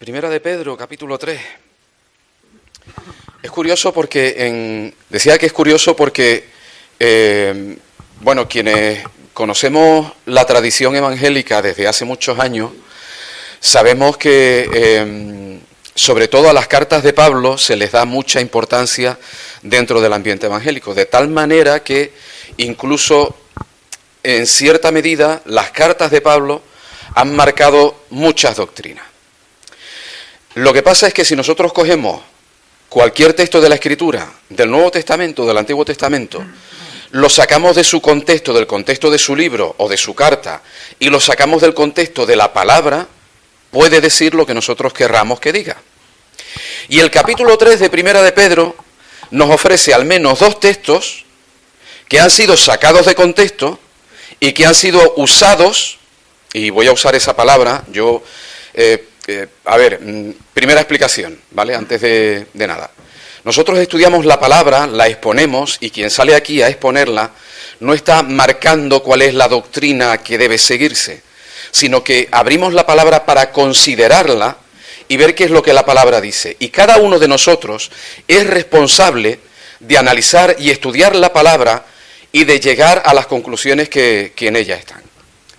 Primera de Pedro, capítulo 3. Es curioso porque, decía que es curioso porque, quienes conocemos la tradición evangélica desde hace muchos años, sabemos que, sobre todo a las cartas de Pablo, se les da mucha importancia dentro del ambiente evangélico, de tal manera que incluso, en cierta medida, las cartas de Pablo han marcado muchas doctrinas. Lo que pasa es que si nosotros cogemos cualquier texto de la Escritura, del Nuevo Testamento, del Antiguo Testamento, lo sacamos de su contexto, del contexto de su libro o de su carta, y lo sacamos del contexto de la palabra, puede decir lo que nosotros querramos que diga. Y el capítulo 3 de Primera de Pedro nos ofrece al menos dos textos que han sido sacados de contexto y que han sido usados, y voy a usar esa palabra, primera explicación, ¿vale? Antes de nada. Nosotros estudiamos la palabra, la exponemos, y quien sale aquí a exponerla no está marcando cuál es la doctrina que debe seguirse, sino que abrimos la palabra para considerarla y ver qué es lo que la palabra dice. Y cada uno de nosotros es responsable de analizar y estudiar la palabra y de llegar a las conclusiones que en ella están.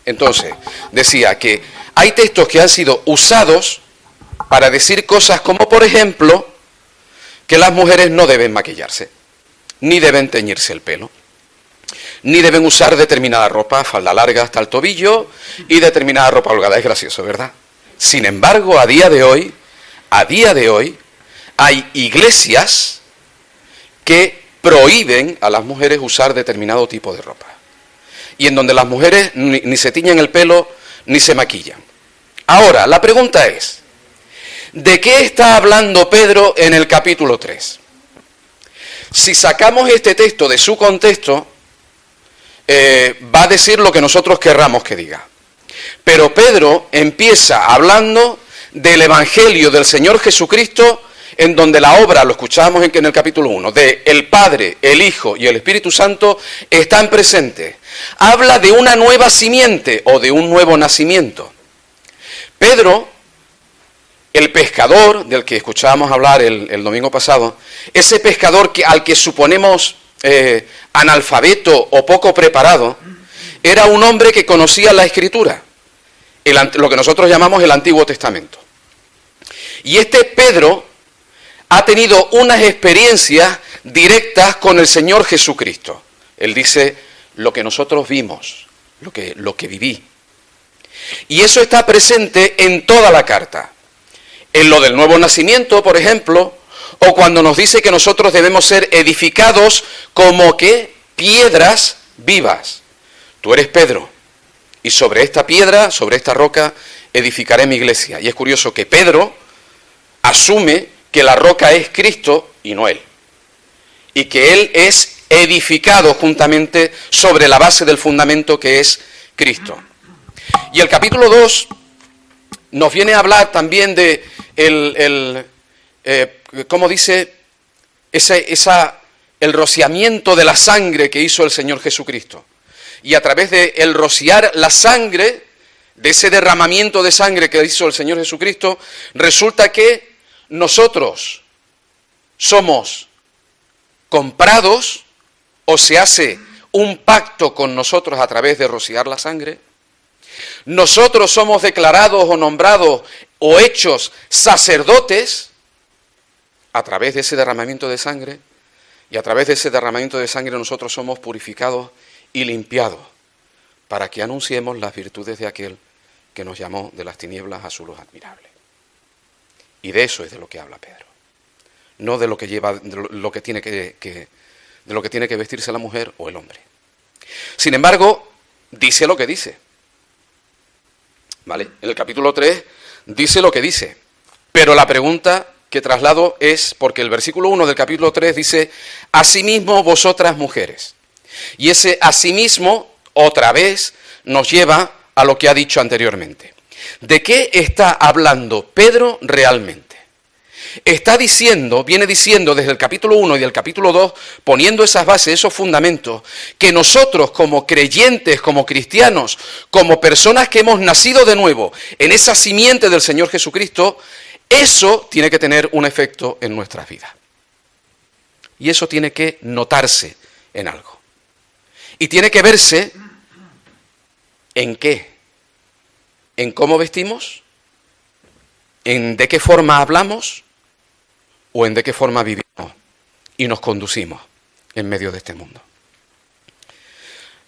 Entonces, decía que hay textos que han sido usados para decir cosas como, por ejemplo, que las mujeres no deben maquillarse, ni deben teñirse el pelo, ni deben usar determinada ropa, falda larga hasta el tobillo y determinada ropa holgada. Es gracioso, ¿verdad? Sin embargo, a día de hoy, hay iglesias que prohíben a las mujeres usar determinado tipo de ropa. Y en donde las mujeres ni se tiñen el pelo, ni se maquillan. Ahora, la pregunta es, ¿de qué está hablando Pedro en el capítulo 3? Si sacamos este texto de su contexto, va a decir lo que nosotros querramos que diga. Pero Pedro empieza hablando del Evangelio del Señor Jesucristo, en donde la obra, lo escuchábamos en el capítulo 1, de el Padre, el Hijo y el Espíritu Santo están presentes. Habla de una nueva simiente o de un nuevo nacimiento. Pedro, el pescador del que escuchábamos hablar el domingo pasado, ese pescador al que suponemos analfabeto o poco preparado, era un hombre que conocía la Escritura, lo que nosotros llamamos el Antiguo Testamento. Y este Pedro ha tenido unas experiencias directas con el Señor Jesucristo. Él dice, lo que nosotros vimos, lo que viví. Y eso está presente en toda la carta. En lo del nuevo nacimiento, por ejemplo, o cuando nos dice que nosotros debemos ser edificados como que piedras vivas. Tú eres Pedro, y sobre esta piedra, sobre esta roca, edificaré mi iglesia. Y es curioso que Pedro asume que la roca es Cristo y no él. Y que él es edificado juntamente sobre la base del fundamento que es Cristo. Y el capítulo 2 nos viene a hablar también de ¿cómo dice? El rociamiento de la sangre que hizo el Señor Jesucristo. Y a través de el rociar la sangre, de ese derramamiento de sangre que hizo el Señor Jesucristo, resulta que nosotros somos comprados, o se hace un pacto con nosotros a través de rociar la sangre. Nosotros somos declarados o nombrados o hechos sacerdotes a través de ese derramamiento de sangre, y a través de ese derramamiento de sangre nosotros somos purificados y limpiados para que anunciemos las virtudes de aquel que nos llamó de las tinieblas a su luz admirable. Y de eso es de lo que habla Pedro, no de lo que lleva, de lo que tiene que vestirse la mujer o el hombre. Sin embargo, dice lo que dice. ¿Vale? En el capítulo 3 dice lo que dice. Pero la pregunta que traslado es, porque el versículo 1 del capítulo 3 dice, asimismo vosotras mujeres. Y ese asimismo, otra vez, nos lleva a lo que ha dicho anteriormente. ¿De qué está hablando Pedro realmente? Viene diciendo desde el capítulo 1 y del capítulo 2, poniendo esas bases, esos fundamentos, que nosotros como creyentes, como cristianos, como personas que hemos nacido de nuevo en esa simiente del Señor Jesucristo, Eso tiene que tener un efecto en nuestras vidas. Y eso tiene que notarse en algo. Y tiene que verse en qué. En cómo vestimos, en de qué forma hablamos o en de qué forma vivimos y nos conducimos en medio de este mundo.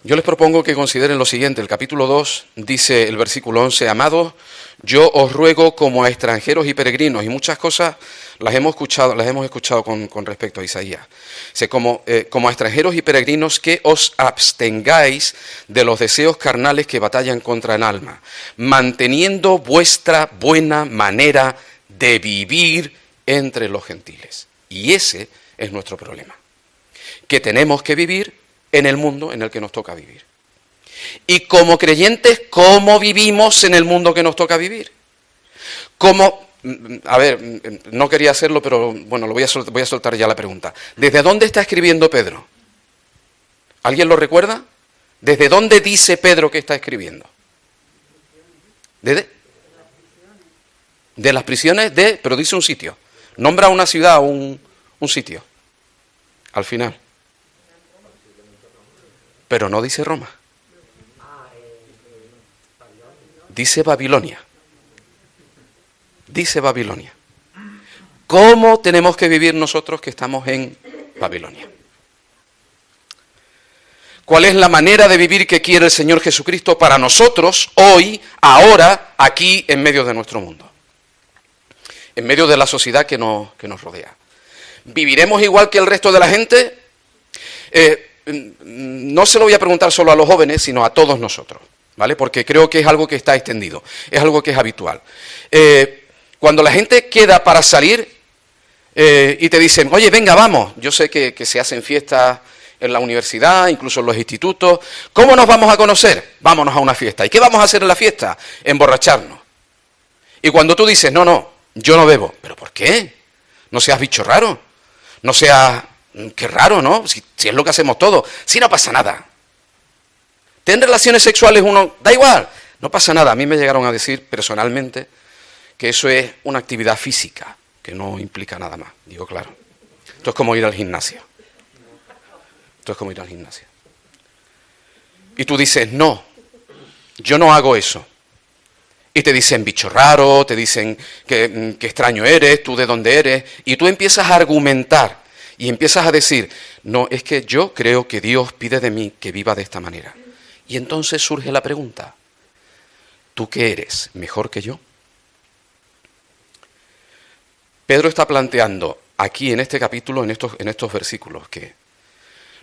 Yo les propongo que consideren lo siguiente. El capítulo 2 dice el versículo 11, amados, yo os ruego como a extranjeros y peregrinos, y muchas cosas las hemos escuchado con respecto a Isaías. Dice, como a extranjeros y peregrinos, que os abstengáis de los deseos carnales que batallan contra el alma, manteniendo vuestra buena manera de vivir entre los gentiles. Y ese es nuestro problema, que tenemos que vivir en el mundo en el que nos toca vivir. Y como creyentes, ¿cómo vivimos en el mundo que nos toca vivir? No quería hacerlo, pero bueno, voy a soltar ya la pregunta. ¿Desde dónde está escribiendo Pedro? ¿Alguien lo recuerda? ¿Desde dónde dice Pedro que está escribiendo? De las prisiones pero dice un sitio. Nombra una ciudad o un sitio. Al final. Pero no dice Roma. Dice Babilonia. Dice Babilonia. ¿Cómo tenemos que vivir nosotros que estamos en Babilonia? ¿Cuál es la manera de vivir que quiere el Señor Jesucristo para nosotros hoy, ahora, aquí, en medio de nuestro mundo? En medio de la sociedad que nos rodea. ¿Viviremos igual que el resto de la gente? No se lo voy a preguntar solo a los jóvenes, sino a todos nosotros, ¿vale? Porque creo que es algo que está extendido, es algo que es habitual. Cuando la gente queda para salir y te dicen, oye, venga, vamos, yo sé que se hacen fiestas en la universidad, incluso en los institutos, ¿cómo nos vamos a conocer? Vámonos a una fiesta. ¿Y qué vamos a hacer en la fiesta? Emborracharnos. Y cuando tú dices, no, yo no bebo, ¿pero por qué? No seas bicho raro, no seas... Qué raro, ¿no? Si es lo que hacemos todos. Si no pasa nada. Ten relaciones sexuales uno... Da igual. No pasa nada. A mí me llegaron a decir personalmente que eso es una actividad física, que no implica nada más. Digo, claro. Esto es como ir al gimnasio. Y tú dices, no, yo no hago eso. Y te dicen bicho raro, te dicen que extraño eres, tú de dónde eres. Y tú empiezas a argumentar. Y empiezas a decir, no, es que yo creo que Dios pide de mí que viva de esta manera. Y entonces surge la pregunta, ¿tú qué eres? ¿Mejor que yo? Pedro está planteando aquí en este capítulo, en estos versículos, que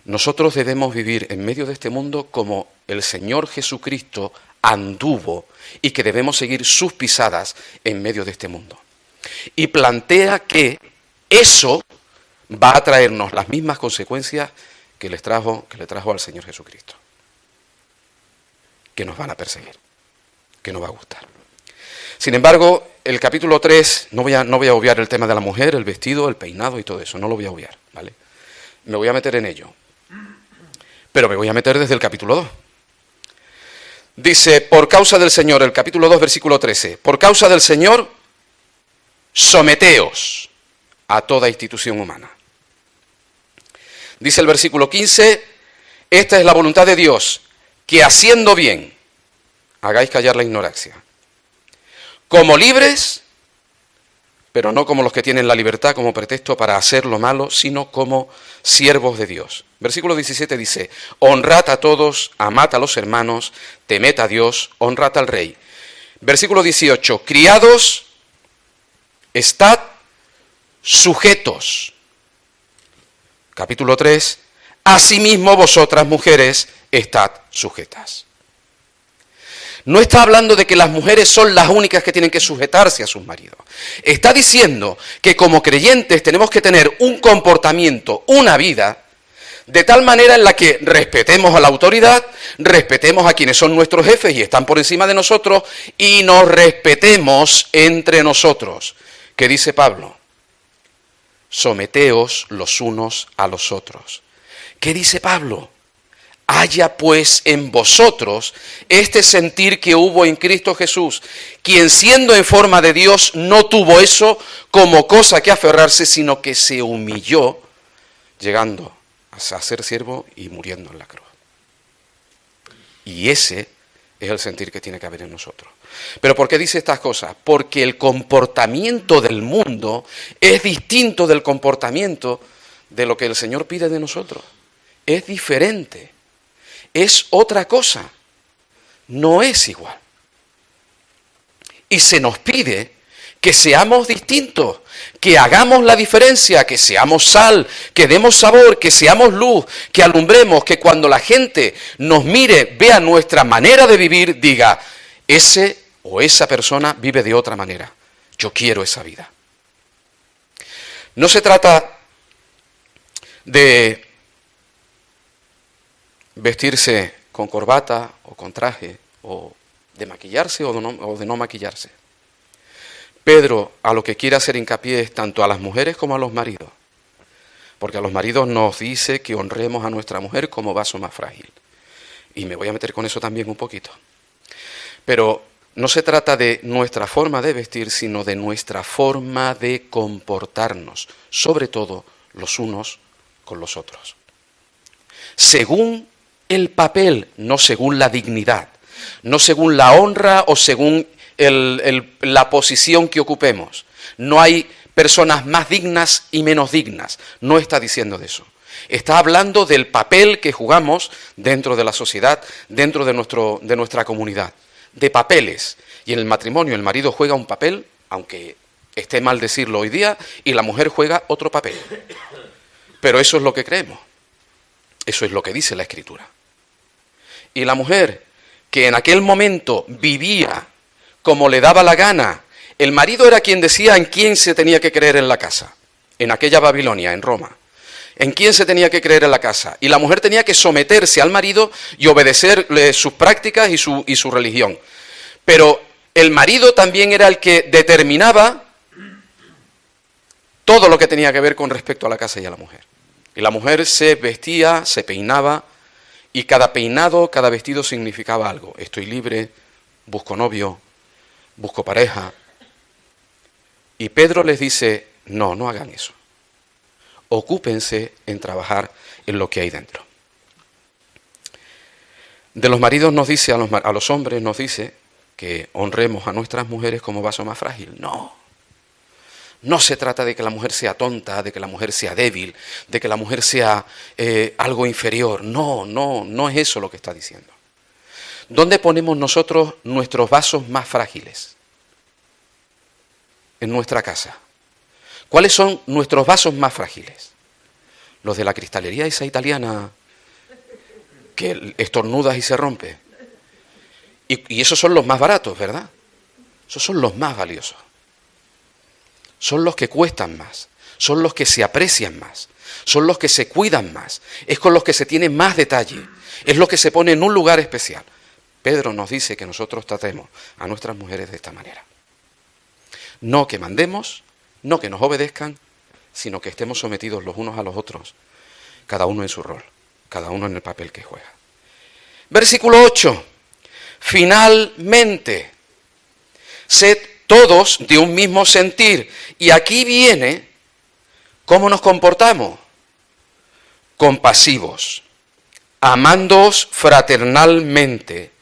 nosotros debemos vivir en medio de este mundo como el Señor Jesucristo anduvo y que debemos seguir sus pisadas en medio de este mundo. Y plantea que eso va a traernos las mismas consecuencias que le trajo al Señor Jesucristo. Que nos van a perseguir, que nos va a gustar. Sin embargo, el capítulo 3, no voy a obviar el tema de la mujer, el vestido, el peinado y todo eso, no lo voy a obviar, ¿vale? Me voy a meter en ello. Pero me voy a meter desde el capítulo 2. Dice, por causa del Señor, el capítulo 2, versículo 13, por causa del Señor, someteos a toda institución humana. Dice el versículo 15, esta es la voluntad de Dios, que haciendo bien, hagáis callar la ignorancia. Como libres, pero no como los que tienen la libertad como pretexto para hacer lo malo, sino como siervos de Dios. Versículo 17 dice, honrad a todos, amad a los hermanos, temed a Dios, honrad al rey. Versículo 18, criados, estad sujetos. Capítulo 3, asimismo vosotras mujeres estad sujetas. No está hablando de que las mujeres son las únicas que tienen que sujetarse a sus maridos. Está diciendo que como creyentes tenemos que tener un comportamiento, una vida, de tal manera en la que respetemos a la autoridad, respetemos a quienes son nuestros jefes y están por encima de nosotros, y nos respetemos entre nosotros. ¿Qué dice Pablo? Someteos los unos a los otros. ¿Qué dice Pablo? Haya pues en vosotros este sentir que hubo en Cristo Jesús, quien siendo en forma de Dios no tuvo eso como cosa que aferrarse, sino que se humilló, llegando a ser siervo y muriendo en la cruz. Y ese es el sentir que tiene que haber en nosotros. ¿Pero por qué dice estas cosas? Porque el comportamiento del mundo es distinto del comportamiento de lo que el Señor pide de nosotros. Es diferente. Es otra cosa. No es igual. Y se nos pide que seamos distintos, que hagamos la diferencia, que seamos sal, que demos sabor, que seamos luz, que alumbremos, que cuando la gente nos mire, vea nuestra manera de vivir, diga, ese o esa persona vive de otra manera. Yo quiero esa vida. No se trata de vestirse con corbata o con traje, o de maquillarse o de no maquillarse. Pedro a lo que quiere hacer hincapié es tanto a las mujeres como a los maridos, porque a los maridos nos dice que honremos a nuestra mujer como vaso más frágil. Y me voy a meter con eso también un poquito. Pero no se trata de nuestra forma de vestir, sino de nuestra forma de comportarnos, sobre todo los unos con los otros. Según el papel, no según la dignidad, no según la honra o según la posición que ocupemos. No hay personas más dignas y menos dignas. No está diciendo de eso. Está hablando del papel que jugamos dentro de la sociedad, dentro de nuestra comunidad. De papeles. Y en el matrimonio el marido juega un papel, aunque esté mal decirlo hoy día, y la mujer juega otro papel. Pero eso es lo que creemos. Eso es lo que dice la Escritura. Y la mujer, que en aquel momento vivía como le daba la gana, el marido era quien decía en quién se tenía que creer en la casa, en aquella Babilonia, en Roma. En quién se tenía que creer en la casa. Y la mujer tenía que someterse al marido y obedecerle sus prácticas y su religión. Pero el marido también era el que determinaba todo lo que tenía que ver con respecto a la casa y a la mujer. Y la mujer se vestía, se peinaba, y cada peinado, cada vestido significaba algo. Estoy libre, busco novio, busco pareja. Y Pedro les dice, no, no hagan eso. Ocúpense en trabajar en lo que hay dentro. De los maridos nos dice, a los hombres nos dice que honremos a nuestras mujeres como vaso más frágil. No. No se trata de que la mujer sea tonta, de que la mujer sea débil, de que la mujer sea algo inferior. No, no, no es eso lo que está diciendo. ¿Dónde ponemos nosotros nuestros vasos más frágiles? En nuestra casa. ¿Cuáles son nuestros vasos más frágiles? Los de la cristalería esa italiana que estornudas y se rompe. Y esos son los más baratos, ¿verdad? Esos son los más valiosos. Son los que cuestan más. Son los que se aprecian más. Son los que se cuidan más. Es con los que se tiene más detalle. Es lo que se pone en un lugar especial. Pedro nos dice que nosotros tratemos a nuestras mujeres de esta manera. No que mandemos, no que nos obedezcan, sino que estemos sometidos los unos a los otros, cada uno en su rol, cada uno en el papel que juega. Versículo 8. Finalmente, sed todos de un mismo sentir. Y aquí viene cómo nos comportamos. Compasivos, amándoos fraternalmente,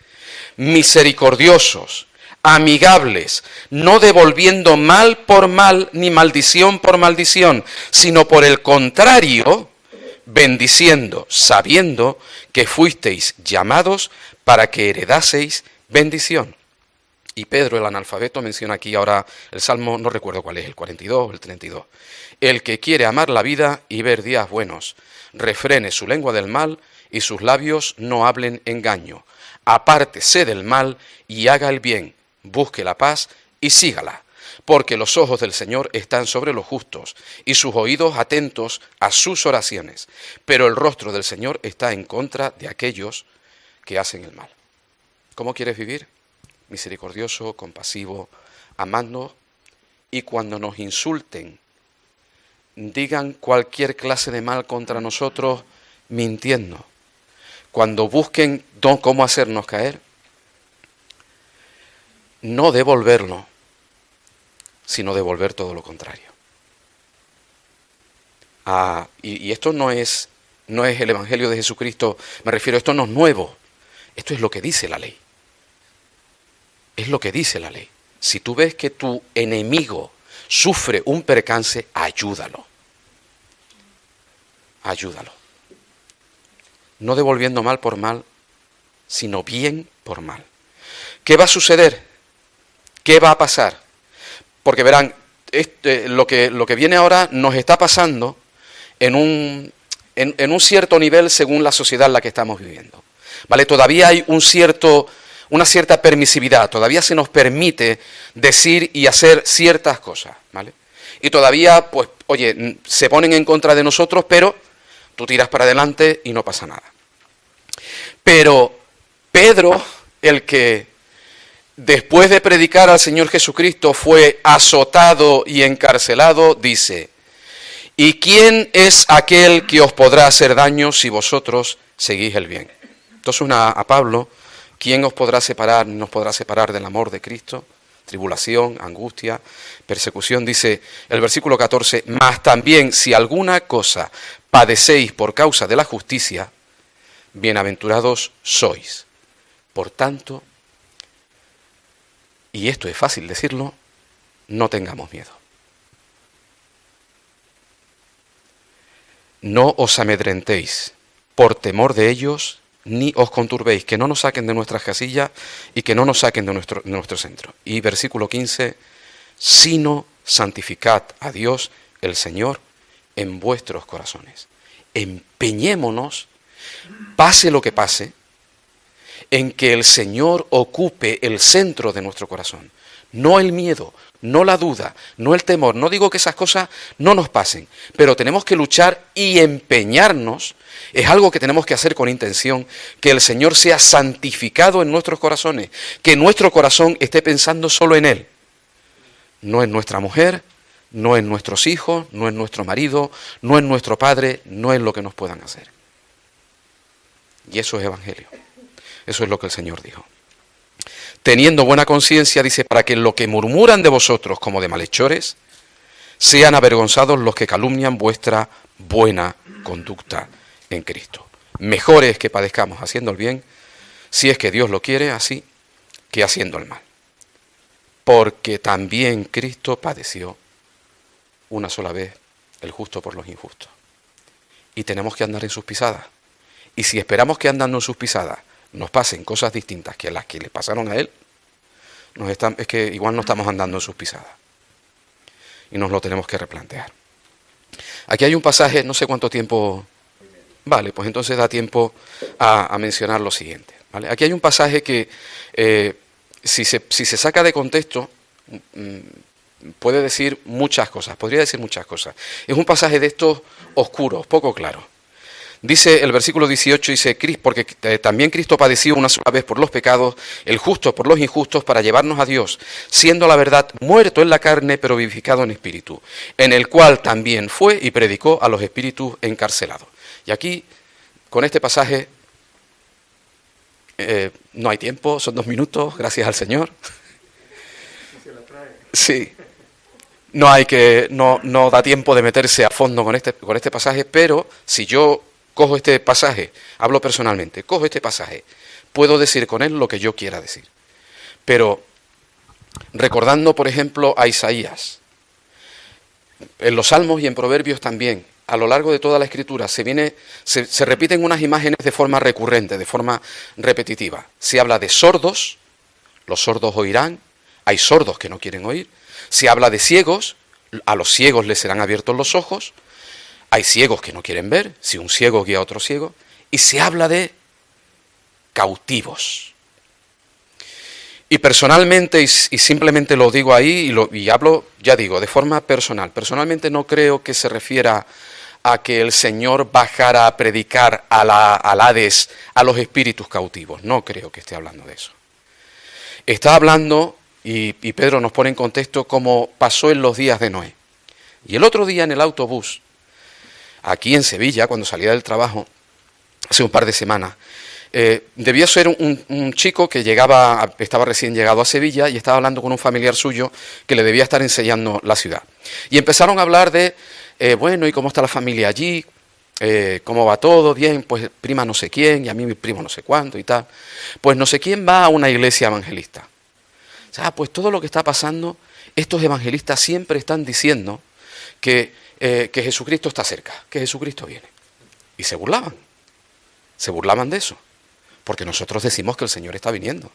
misericordiosos, amigables, no devolviendo mal por mal ni maldición por maldición, sino por el contrario, bendiciendo, sabiendo que fuisteis llamados para que heredaseis bendición. Y Pedro, el analfabeto, menciona aquí ahora el Salmo, no recuerdo cuál es, el 42 o el 32. El que quiere amar la vida y ver días buenos, refrene su lengua del mal y sus labios no hablen engaño. Apártese del mal y haga el bien, busque la paz y sígala. Porque los ojos del Señor están sobre los justos y sus oídos atentos a sus oraciones. Pero el rostro del Señor está en contra de aquellos que hacen el mal. ¿Cómo quieres vivir? Misericordioso, compasivo, amando, y cuando nos insulten, digan cualquier clase de mal contra nosotros, mintiendo. cuando busquen cómo hacernos caer, no devolverlo, sino devolver todo lo contrario. Y esto no es el Evangelio de Jesucristo, me refiero, esto no es nuevo, esto es lo que dice la ley. Es lo que dice la ley. Si tú ves que tu enemigo sufre un percance, ayúdalo. Ayúdalo. No devolviendo mal por mal, sino bien por mal. ¿Qué va a suceder? ¿Qué va a pasar? Porque verán, lo que viene ahora nos está pasando en un cierto nivel según la sociedad en la que estamos viviendo. ¿Vale? Todavía hay una cierta permisividad, todavía se nos permite decir y hacer ciertas cosas, ¿vale? Y todavía, pues, oye, se ponen en contra de nosotros, pero tú tiras para adelante y no pasa nada. Pero Pedro, el que después de predicar al Señor Jesucristo fue azotado y encarcelado, dice: ¿y quién es aquel que os podrá hacer daño si vosotros seguís el bien? Entonces a Pablo, ¿quién nos podrá separar del amor de Cristo? Tribulación, angustia, persecución, dice el versículo 14, mas también si alguna cosa padecéis por causa de la justicia, bienaventurados sois. Por tanto, y esto es fácil decirlo, no tengamos miedo. No os amedrentéis por temor de ellos, ni os conturbéis, que no nos saquen de nuestras casillas y que no nos saquen de nuestro centro. Y versículo 15, sino santificad a Dios el Señor en vuestros corazones. Empeñémonos, pase lo que pase, en que el Señor ocupe el centro de nuestro corazón. No el miedo, no la duda, no el temor. No digo que esas cosas no nos pasen, pero tenemos que luchar y empeñarnos. Es algo que tenemos que hacer con intención, que el Señor sea santificado en nuestros corazones, que nuestro corazón esté pensando solo en Él. No en nuestra mujer, no en nuestros hijos, no en nuestro marido, no en nuestro padre, no en lo que nos puedan hacer. Y eso es evangelio. Eso es lo que el Señor dijo. Teniendo buena conciencia, dice, para que lo que murmuran de vosotros como de malhechores, sean avergonzados los que calumnian vuestra buena conducta en Cristo. Mejor es que padezcamos haciendo el bien, si es que Dios lo quiere así, que haciendo el mal. Porque también Cristo padeció una sola vez, el justo por los injustos. Y tenemos que andar en sus pisadas. Y si esperamos que andando en sus pisadas nos pasen cosas distintas que las que le pasaron a Él, es que igual no estamos andando en sus pisadas. Y nos lo tenemos que replantear. Aquí hay un pasaje, no sé cuánto tiempo. Vale, pues entonces da tiempo a mencionar lo siguiente. ¿Vale? Aquí hay un pasaje que, si se saca de contexto, puede decir muchas cosas, podría decir muchas cosas. Es un pasaje de estos oscuros, poco claros. Dice el versículo 18, dice, porque también Cristo padeció una sola vez por los pecados, el justo por los injustos, para llevarnos a Dios, siendo la verdad muerto en la carne, pero vivificado en espíritu, en el cual también fue y predicó a los espíritus encarcelados. Y aquí, con este pasaje, no hay tiempo, son 2 minutos, gracias al Señor. Sí, no da tiempo de meterse a fondo con este pasaje, pero si yo cojo este pasaje, hablo personalmente, cojo este pasaje, puedo decir con él lo que yo quiera decir. Pero recordando, por ejemplo, a Isaías, en los Salmos y en Proverbios también, a lo largo de toda la Escritura se repiten unas imágenes de forma recurrente, de forma repetitiva. Se habla de sordos, los sordos oirán, hay sordos que no quieren oír. Se habla de ciegos, a los ciegos les serán abiertos los ojos. Hay ciegos que no quieren ver, si un ciego guía a otro ciego. Y se habla de cautivos. Y personalmente, y simplemente lo digo ahí, y hablo, ya digo, de forma personal. Personalmente no creo que se refiera a que el Señor bajara a predicar al Hades, a los espíritus cautivos. No creo que esté hablando de eso. Está hablando, y Pedro nos pone en contexto, como pasó en los días de Noé. Y el otro día en el autobús, aquí en Sevilla, cuando salía del trabajo, hace un par de semanas, Debía ser un chico que estaba recién llegado a Sevilla y estaba hablando con un familiar suyo que le debía estar enseñando la ciudad. Y empezaron a hablar de, bueno, ¿y cómo está la familia allí? ¿Cómo va todo? Bien, pues prima no sé quién y a mí mi primo no sé cuánto y tal. Pues no sé quién va a una iglesia evangelista. O sea, pues todo lo que está pasando, estos evangelistas siempre están diciendo que Jesucristo está cerca, que Jesucristo viene. Y se burlaban de eso. Porque nosotros decimos que el Señor está viniendo.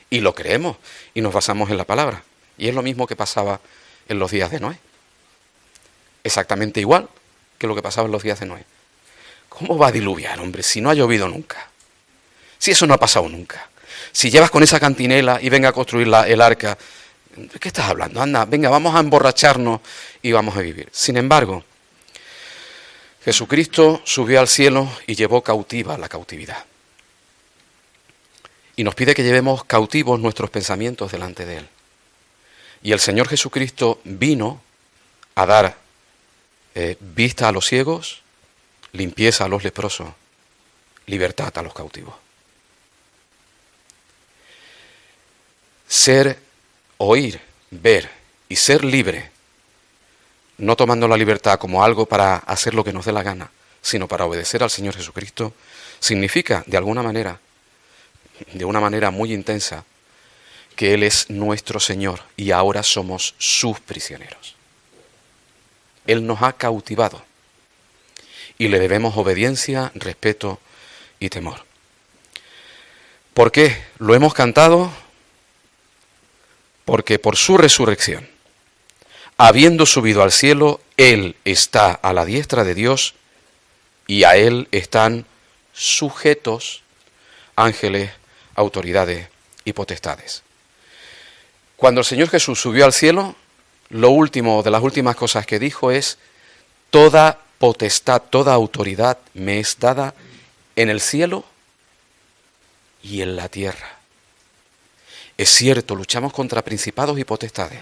Y lo creemos. Y nos basamos en la palabra. Y es lo mismo que pasaba en los días de Noé. Exactamente igual que lo que pasaba en los días de Noé. ¿Cómo va a diluviar, hombre, si no ha llovido nunca? Si eso no ha pasado nunca. Si llevas con esa cantinela y venga a construir el arca, ¿de qué estás hablando? Anda, venga, vamos a emborracharnos y vamos a vivir. Sin embargo, Jesucristo subió al cielo y llevó cautiva la cautividad. Y nos pide que llevemos cautivos nuestros pensamientos delante de Él. Y el Señor Jesucristo vino a dar vista a los ciegos, limpieza a los leprosos, libertad a los cautivos. Ser, oír, ver y ser libre, no tomando la libertad como algo para hacer lo que nos dé la gana, sino para obedecer al Señor Jesucristo, significa, de alguna manera, de una manera muy intensa, que Él es nuestro Señor y ahora somos sus prisioneros. Él nos ha cautivado y le debemos obediencia, respeto y temor. ¿Por qué? Lo hemos cantado porque por su resurrección, habiendo subido al cielo, Él está a la diestra de Dios y a Él están sujetos ángeles, autoridades y potestades. Cuando el Señor Jesús subió al cielo, lo último de las últimas cosas que dijo es: toda potestad, toda autoridad me es dada en el cielo y en la tierra. Es cierto, luchamos contra principados y potestades,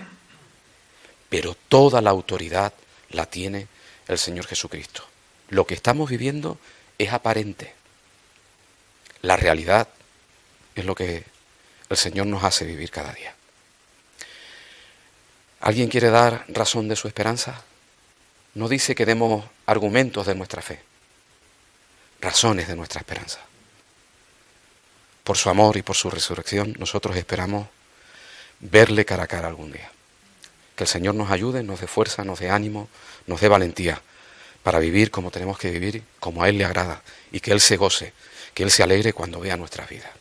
pero toda la autoridad la tiene el Señor Jesucristo. Lo que estamos viviendo es aparente. La realidad es lo que el Señor nos hace vivir cada día. ¿Alguien quiere dar razón de su esperanza? No dice que demos argumentos de nuestra fe, razones de nuestra esperanza. Por su amor y por su resurrección, nosotros esperamos verle cara a cara algún día. Que el Señor nos ayude, nos dé fuerza, nos dé ánimo, nos dé valentía para vivir como tenemos que vivir, como a Él le agrada, y que Él se goce, que Él se alegre cuando vea nuestras vidas.